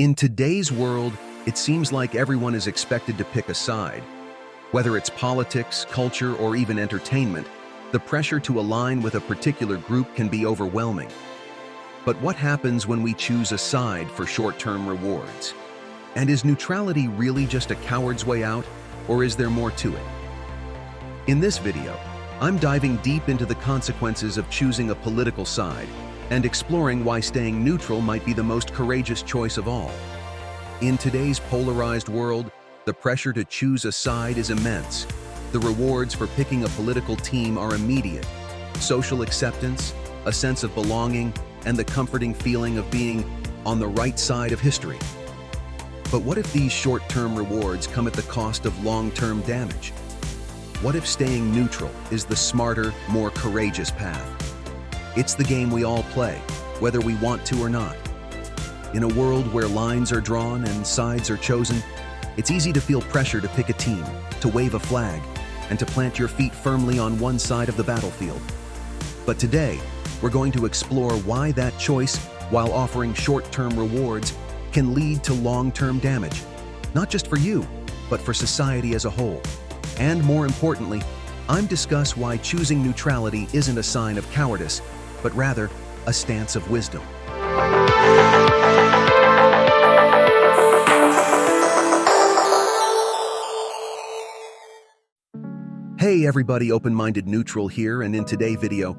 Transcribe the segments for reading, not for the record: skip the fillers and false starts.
In today's world, it seems like everyone is expected to pick a side. Whether it's politics, culture, or even entertainment, the pressure to align with a particular group can be overwhelming. But what happens when we choose a side for short-term rewards? And is neutrality really just a coward's way out, or is there more to it? In this video, I'm diving deep into the consequences of choosing a political side and exploring why staying neutral might be the most courageous choice of all. In today's polarized world, the pressure to choose a side is immense. The rewards for picking a political team are immediate: social acceptance, a sense of belonging, and the comforting feeling of being on the right side of history. But what if these short-term rewards come at the cost of long-term damage? What if staying neutral is the smarter, more courageous path? It's the game we all play, whether we want to or not. In a world where lines are drawn and sides are chosen, it's easy to feel pressure to pick a team, to wave a flag, and to plant your feet firmly on one side of the battlefield. But today, we're going to explore why that choice, while offering short-term rewards, can lead to long-term damage, not just for you, but for society as a whole. And more importantly, I'm discuss why choosing neutrality isn't a sign of cowardice, but rather a stance of wisdom. Hey everybody, open-minded neutral here, and in today's video,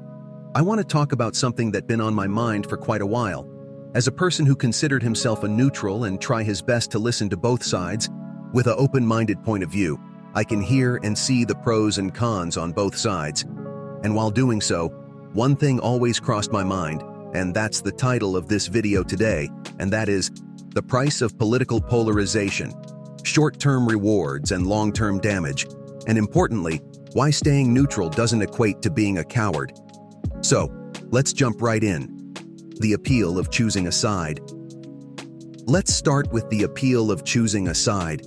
I want to talk about something that's been on my mind for quite a while. As a person who considered himself a neutral and try his best to listen to both sides, with an open-minded point of view, I can hear and see the pros and cons on both sides. And while doing so, one thing always crossed my mind, and that's the title of this video today, and that is The Price of Political Polarization, Short-Term Rewards and Long-Term Damage, and importantly, why staying neutral doesn't equate to being a coward. So, let's jump right in. The appeal of choosing a side. Let's start with the appeal of choosing a side.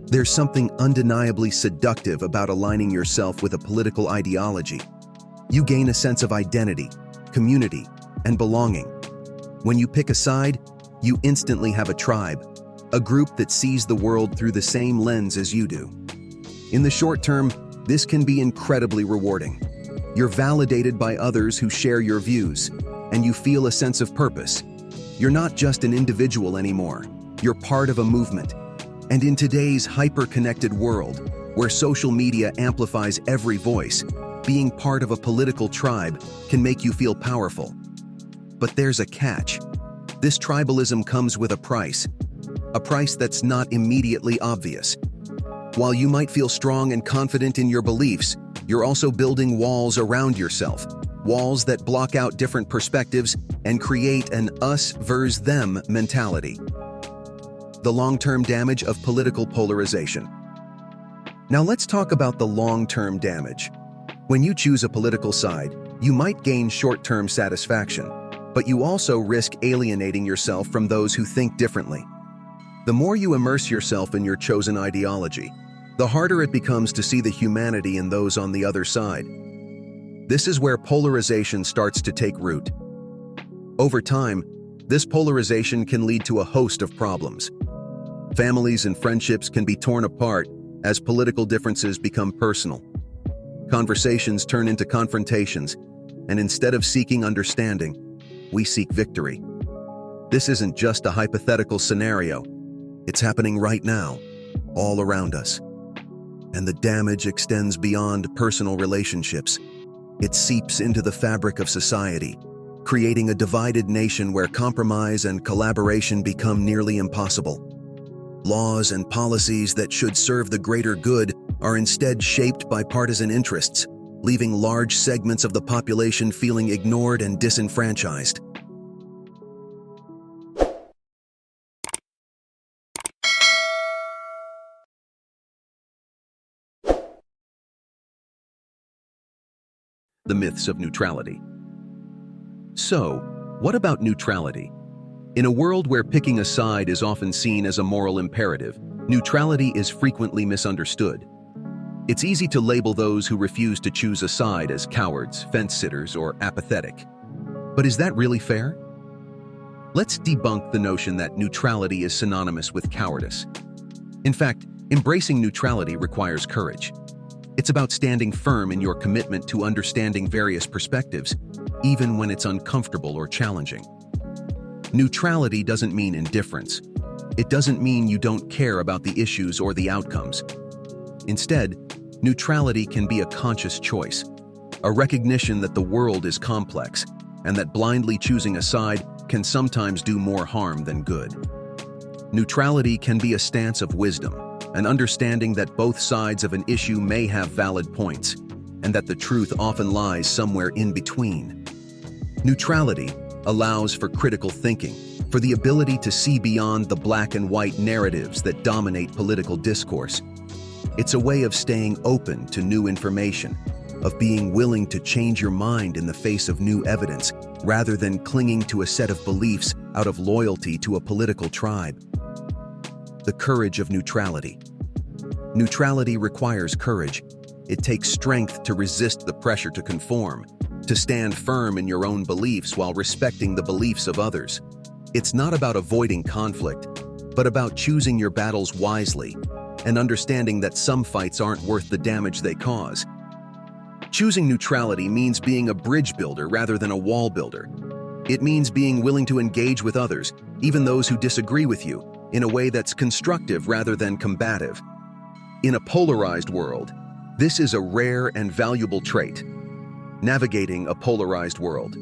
There's something undeniably seductive about aligning yourself with a political ideology. You gain a sense of identity, community, and belonging. When you pick a side, you instantly have a tribe, a group that sees the world through the same lens as you do. In the short term, this can be incredibly rewarding. You're validated by others who share your views, and you feel a sense of purpose. You're not just an individual anymore. You're part of a movement. And in today's hyper-connected world, where social media amplifies every voice, being part of a political tribe can make you feel powerful. But there's a catch. This tribalism comes with a price that's not immediately obvious. While you might feel strong and confident in your beliefs, you're also building walls around yourself, walls that block out different perspectives and create an us versus them mentality. The long-term damage of political polarization. Now let's talk about the long-term damage. When you choose a political side, you might gain short-term satisfaction, but you also risk alienating yourself from those who think differently. The more you immerse yourself in your chosen ideology, the harder it becomes to see the humanity in those on the other side. This is where polarization starts to take root. Over time, this polarization can lead to a host of problems. Families and friendships can be torn apart as political differences become personal. Conversations turn into confrontations, and instead of seeking understanding, we seek victory. This isn't just a hypothetical scenario. It's happening right now, all around us. And the damage extends beyond personal relationships. It seeps into the fabric of society, creating a divided nation where compromise and collaboration become nearly impossible. Laws and policies that should serve the greater good are instead shaped by partisan interests, leaving large segments of the population feeling ignored and disenfranchised. The myths of neutrality. So, what about neutrality? In a world where picking a side is often seen as a moral imperative, neutrality is frequently misunderstood. It's easy to label those who refuse to choose a side as cowards, fence-sitters, or apathetic. But is that really fair? Let's debunk the notion that neutrality is synonymous with cowardice. In fact, embracing neutrality requires courage. It's about standing firm in your commitment to understanding various perspectives, even when it's uncomfortable or challenging. Neutrality doesn't mean indifference. It doesn't mean you don't care about the issues or the outcomes. Instead, neutrality can be a conscious choice, a recognition that the world is complex and that blindly choosing a side can sometimes do more harm than good. Neutrality can be a stance of wisdom, an understanding that both sides of an issue may have valid points, and that the truth often lies somewhere in between. Neutrality allows for critical thinking, for the ability to see beyond the black and white narratives that dominate political discourse. It's a way of staying open to new information, of being willing to change your mind in the face of new evidence, rather than clinging to a set of beliefs out of loyalty to a political tribe. The courage of neutrality. Neutrality requires courage. It takes strength to resist the pressure to conform, to stand firm in your own beliefs while respecting the beliefs of others. It's not about avoiding conflict, but about choosing your battles wisely and understanding that some fights aren't worth the damage they cause. Choosing neutrality means being a bridge builder rather than a wall builder. It means being willing to engage with others, even those who disagree with you, in a way that's constructive rather than combative. In a polarized world, this is a rare and valuable trait. Navigating a polarized world.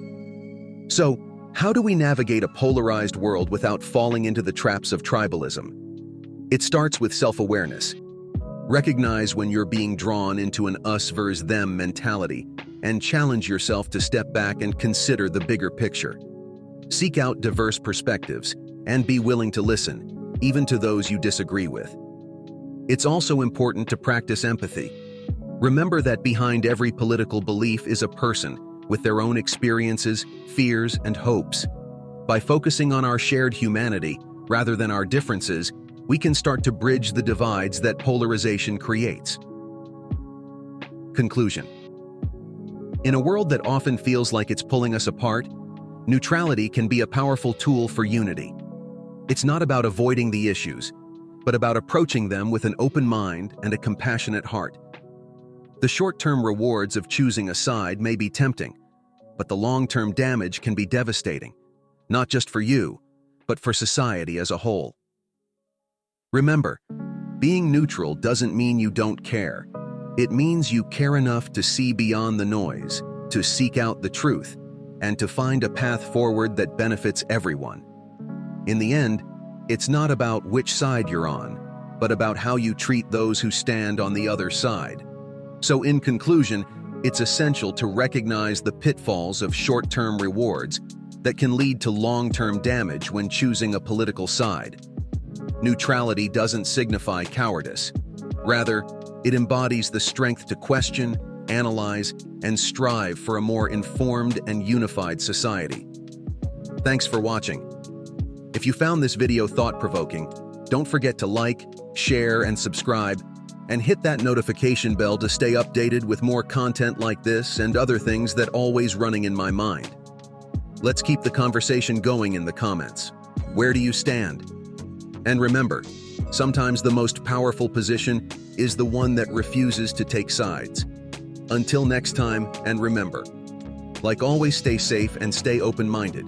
So, how do we navigate a polarized world without falling into the traps of tribalism? It starts with self-awareness. Recognize when you're being drawn into an us versus them mentality and challenge yourself to step back and consider the bigger picture. Seek out diverse perspectives and be willing to listen, even to those you disagree with. It's also important to practice empathy. Remember that behind every political belief is a person with their own experiences, fears, and hopes. By focusing on our shared humanity rather than our differences, we can start to bridge the divides that polarization creates. Conclusion. In a world that often feels like it's pulling us apart, neutrality can be a powerful tool for unity. It's not about avoiding the issues, but about approaching them with an open mind and a compassionate heart. The short-term rewards of choosing a side may be tempting, but the long-term damage can be devastating, not just for you, but for society as a whole. Remember, being neutral doesn't mean you don't care. It means you care enough to see beyond the noise, to seek out the truth, and to find a path forward that benefits everyone. In the end, it's not about which side you're on, but about how you treat those who stand on the other side. So in conclusion, it's essential to recognize the pitfalls of short-term rewards that can lead to long-term damage when choosing a political side. Neutrality doesn't signify cowardice. Rather, it embodies the strength to question, analyze, and strive for a more informed and unified society. Thanks for watching. If you found this video thought-provoking, don't forget to like, share, and subscribe, and hit that notification bell to stay updated with more content like this and other things that always running in my mind. Let's keep the conversation going in the comments. Where do you stand? And remember, sometimes the most powerful position is the one that refuses to take sides. Until next time, and remember, like always, stay safe and stay open-minded.